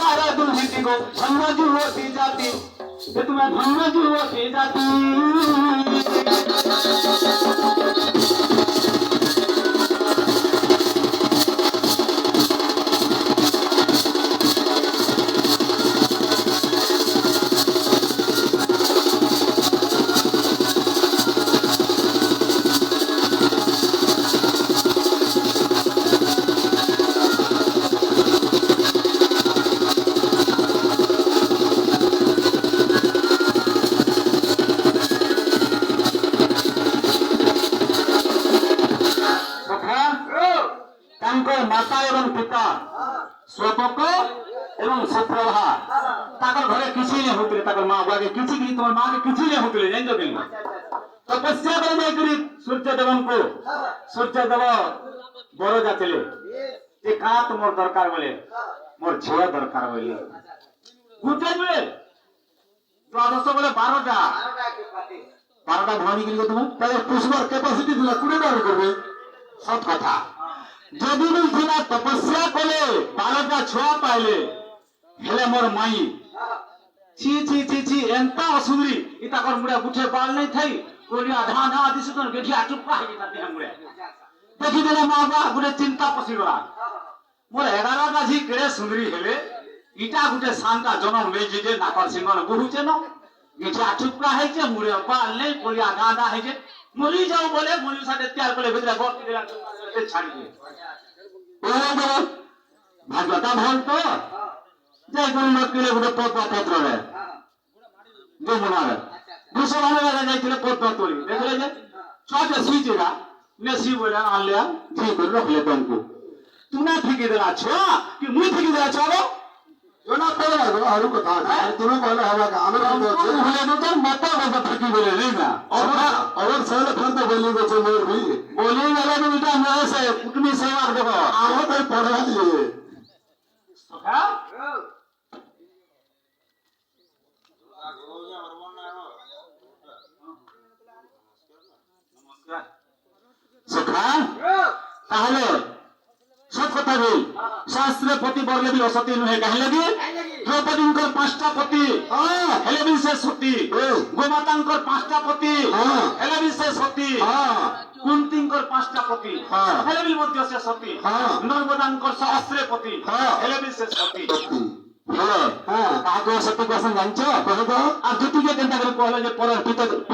तारा दुहिती को धन्य जुवती जाती ये तुम्हें धन्य जुवती जाती माता एवं पिता स्वपक एवं सुप्रभा ताकर घरे किसी नहीं होतले ताकर मां बागे किसी की तोर मां के किसी नहीं होतले जान जो गेल तपस्या करने करी सूर्य देवन को सूर्य देव बरो जातले ए का तुमर दरकार बोले मोर झियो दरकार बोले गुटे बोले द्वादश बोले 12टा भानी गेल तुम ताले पुष्पर कैपेसिटी दिला कुडे दार करबे सत कथा जदि मिलथिला तपस्या कले 12टा छुआ पाइले हेले मोर माई छी छी छी छी एंता असुंदरी इता कर मुड़े गुठे बाल नहीं थई कोनी आधा आधा आदि सुतन गेठी आटुपा हे ता देह मुड़े देखि देले मां बा गुटे चिंता पसी गला मोर 11टा झी केड़े सुंदरी हेले इटा गुटे शांता जनम ले जे नाकर सिंगन बहुचे न गेठी आटुपा हे जे मुड़े बाल नहीं कोनी आधा आधा हे जे मरी जाओ बोले मरी साथे तैयार करले भितरे गोटी देला ते छाड़ी दे भागवता भाग तो जय गुरु नकले गुटे पत्ता पत्र रे दो मनारे दूसरा वाले वाला जाइले पत्ता तोड़ी देखले जे छोटे सीजेगा ने सी बोले आन ले जी कर रख ले तुमको तूने ठिकी देला छो कि मुई ठिकी देला छो जोना तोरा हरु कथा है तुने कहले हवा का आमे बोले तो माता बाबा ठिकी बोले रे ना और साल फर तो बोली गो मोर भी बोली वाला तो बेटा मैं से कुटमी सेवा देखो आओ तो पढ़ा दिए सखा सखा তাহলে সব কথা বল শাস্ত্রে পতি বললে বি অসতি নহে কাহলে বি দ্রৌপদীঙ্কর 5টা পতি হেলে বি সে সতী গোমাতাঙ্কর 5টা পতি হেলে বি সে সতী কুন্তিঙ্কর 5টা পতি হেলে বি মধ্য সে সতী নর্মদাঙ্কর সহস্রে পতি হেলে বি সে সতী হ্যাঁ কাকে সতী কোসন জানছো কহ তো আর দুটিকে কেনতা করে কহলে যে পরের পিতা